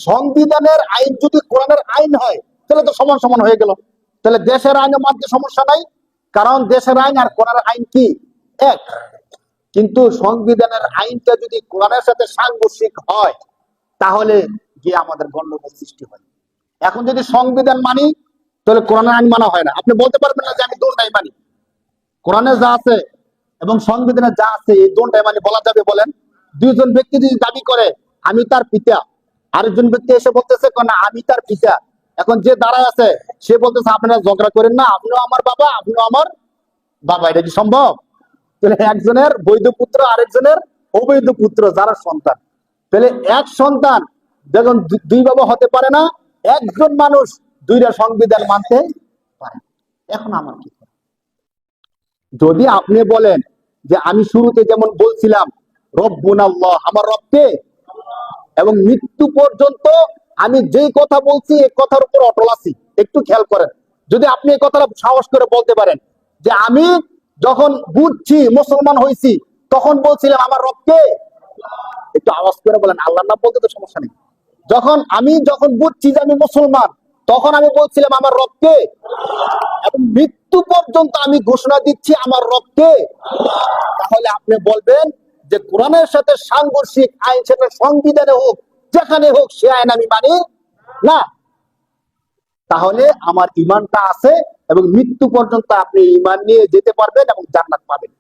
সংবিধানের আইন যদি কোরআনের আইন হয় তাহলে তো সমান সমান হয়ে গেল। তাহলে দেশের আইনের মধ্যে সমস্যা নাই, কারণ দেশের আইন আর কোরআনের আইন কি এক। কিন্তু সংবিধানের আইনটা যদি কোরআনের সাথে সাংঘর্ষিক হয় তাহলে গিয়ে আমাদের গন্ডগোল সৃষ্টি হয়। এখন যদি সংবিধান মানি তাহলে কোরআনের আইন মানা হয় না। আপনি বলতে পারবেন না যে আমি দোনটাই মানি, কোরআনে যা আছে এবং সংবিধানে যা আছে এই দোনটাই মানি বলা যাবে বলেন? দুইজন ব্যক্তি যদি দাবি করে আমি তার পিতা, আরেকজন ব্যক্তি এসে বলতেছে না আমি তার পিতা, এখন যে দাঁড়ায় আছে সে বলতেছে আপনারা ঝগড়া করেন না, আপনিও আমার বাবা আপনিও আমার বাবা, এটা কি সম্ভব? তাহলে একজনের বৈধ পুত্র আরেকজনের অবৈধ পুত্র যারা সন্তান, তাহলে এক সন্তান যখন দুই বাবা হতে পারে না, একজন মানুষ দুইটা সংবিধান মানতে পারে। এখন আমার কি, যদি আপনি বলেন যে আমি শুরুতে যেমন বলছিলাম রব্বুনা আল্লাহ, আমার রবকে, এবং মৃত্যু পর্যন্ত আমি যেই কথা বলছি এই কথার উপর অটল আছি, একটু খেয়াল করেন। যদি আপনি এই কথাটা সাহস করে বলতে পারেন যে আমি যখন বুঝছি মুসলমান হয়েছি তখন বলছিলাম আমার রবকে, একটু আওয়াজ করে বলেন, আল্লাহর নাম বলতে তো সমস্যা নেই। যখন বুঝছি যে আমি মুসলমান তখন আমি বলছিলাম আমার রবকে, এবং মৃত্যু পর্যন্ত আমি ঘোষণা দিচ্ছি আমার রবকে। তাহলে আপনি বলবেন যে কোরআনের সাথে সাংঘর্ষিক আইন, সেটা সংবিধানে হোক যেখানে হোক, সে আইন আমি মানি না। তাহলে আমার ইমানটা আছে এবং মৃত্যু পর্যন্ত আপনি ইমান নিয়ে যেতে পারবেন এবং জান্নাত পাবেন।